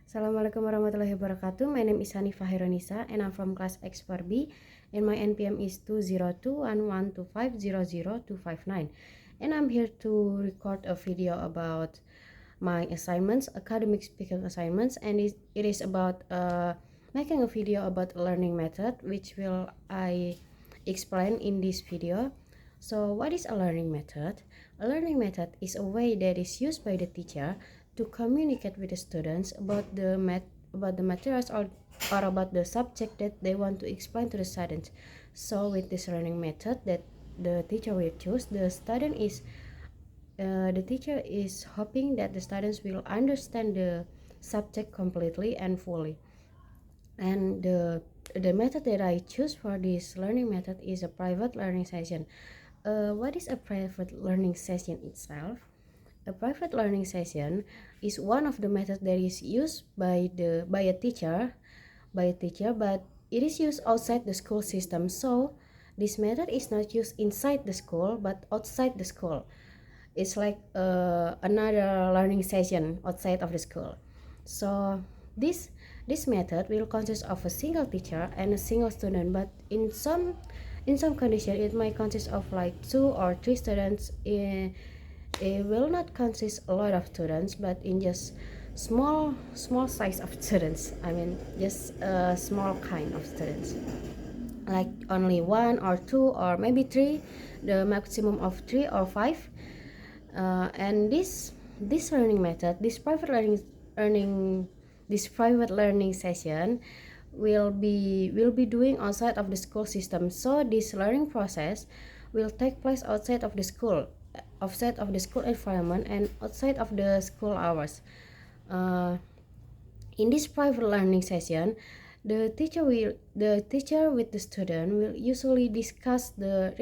Assalamualaikum warahmatullahi wabarakatuh. My name is Hanifah Hironisa and I'm from class X4B and my NPM is 2021125000259. And I'm here to record a video about my assignments, academic speaking assignments, and it is about making a video about learning method, which will I explain in this video. So what is a learning method? A learning method is a way that is used by the teacher to communicate with the students about the materials or about the subject that they want to explain to the students. So with this learning method that the teacher will choose, the teacher is hoping that the students will understand the subject completely and fully. And the method that I choose for this learning method is a private learning session. What is a private learning session itself? A private learning session is one of the methods that is used by a teacher, but it is used outside the school system. So this method is not used inside the school but outside the school. It's like another learning session outside of the school. So this method will consist of a single teacher and a single student, but in some condition it might consist of like 2 or 3 students. It will not consist a lot of students, but in just small size of students. I mean just a small kind of students, like only 1 or 2 or maybe 3, the maximum of 3 or 5. And this learning method, this private learning session will be doing outside of the school system. So this learning process will take place outside of the school environment and outside of the school hours. In this private learning session, the teacher with the student will usually rediscuss the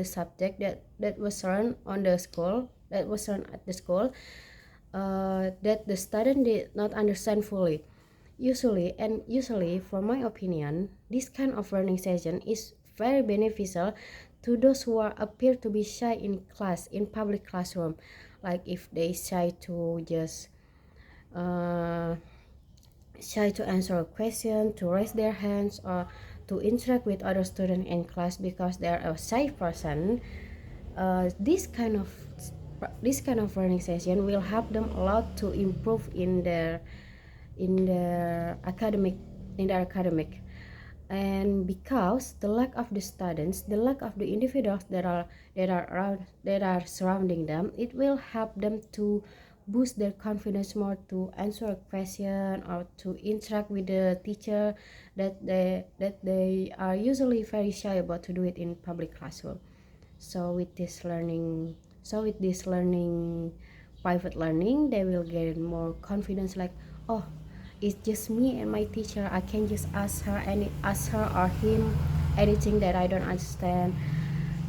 subject that was learned at the school, that the student did not understand fully. Usually, for my opinion, this kind of learning session is very beneficial to those who appear to be shy in public classroom, like if they uh, shy to answer a question, to raise their hands, or to interact with other students in class because they are a shy person. This kind of learning session will help them a lot to improve in their academic and because the lack of the students, the lack of the individuals that are surrounding them, it will help them to boost their confidence more to answer a question or to interact with the teacher that they are usually very shy about to do it in public classroom. So with this learning private learning, they will gain more confidence, like, oh, it's just me and my teacher. I can just ask her or him anything that I don't understand.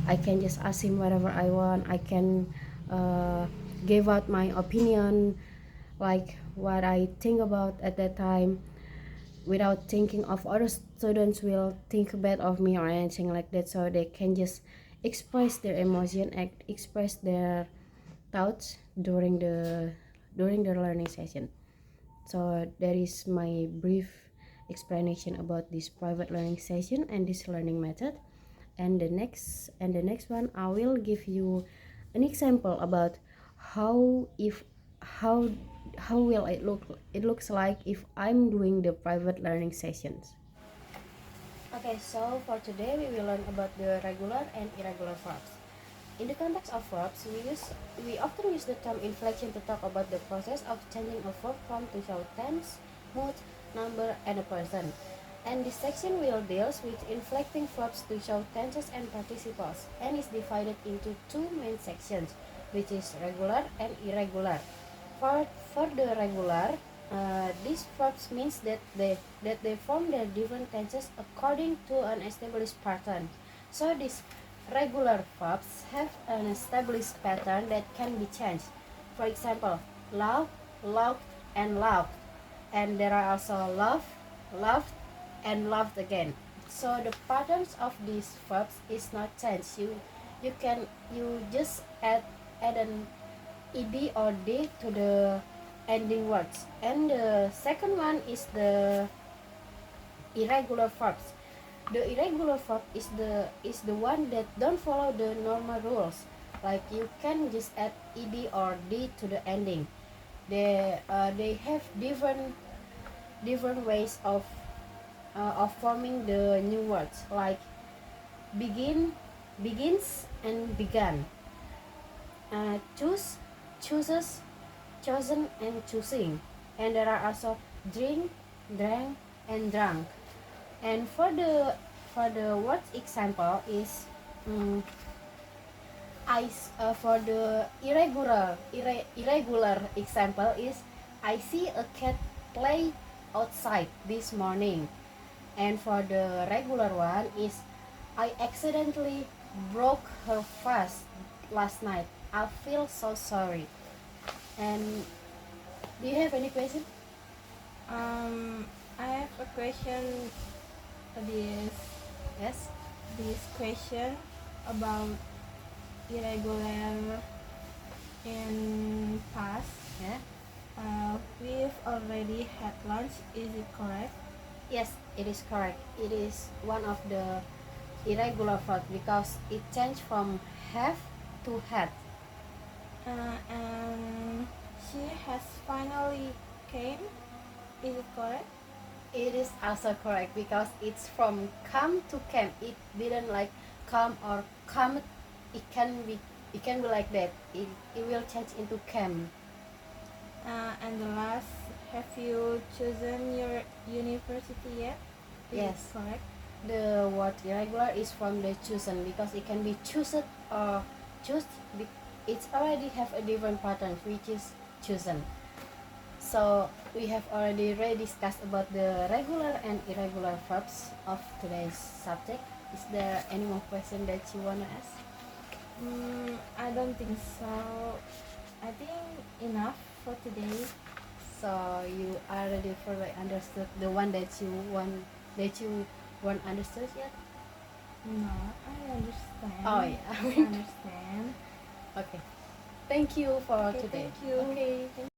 I can just ask him whatever I want. I can give out my opinion, like what I think about at that time, without thinking of other students will think bad of me or anything like that. So they can just express their emotion, express their thoughts during the learning session. So that is my brief explanation about this private learning session and this learning method. And the next one, I will give you an example about how if how how will it looks like if I'm doing the private learning sessions. Okay, so for today we will learn about the regular and irregular verbs. In the context of verbs, we often use the term inflection to talk about the process of changing a verb form to show tense, mood, number, and a person. And this section will deals with inflecting verbs to show tenses and participles, and is divided into 2 main sections, which is regular and irregular. For the regular, these verbs means that they form their different tenses according to an established pattern. So these regular verbs have an established pattern that can be changed. For example, love, loved, and loved. And there are also love, loved, and loved again. So the patterns of these verbs is not changed. You just add an ed or d to the ending words. And the second one is the irregular verbs. The irregular verb is the one that don't follow the normal rules. Like you can just add ed or d to the ending. They have different ways of forming the new words, like begin, begins, and began. Choose, chooses, chosen, and choosing. And there are also drink, drank, and drunk. And for the words example is for the irregular example is I see a cat play outside this morning. And for the regular one is I accidentally broke her vase last night. I feel so sorry. And do you have any question? I have a question. This Yes. this question about irregular in past. Yeah. We've already had lunch. Is it correct? Yes, it is correct. It is one of the irregular verbs because it changed from have to had. And she has finally came. Is it correct? It is also correct because it's from come to came. It didn't like come or come. It can be like that. It will change into came. And the last, have you chosen your university yet? Is Yes. it correct? The word irregular is from the chosen because it can be chosen or choose. It's already have a different pattern which is chosen. So we have already discussed about the regular and irregular verbs of today's subject. Is there any more question that you wanna ask? I don't think so. I think enough for today. So you already fully understood the one that you want understood yet? No, I understand. Oh yeah. I understand. Okay. Thank you for Okay, today. thank you. Okay. Thank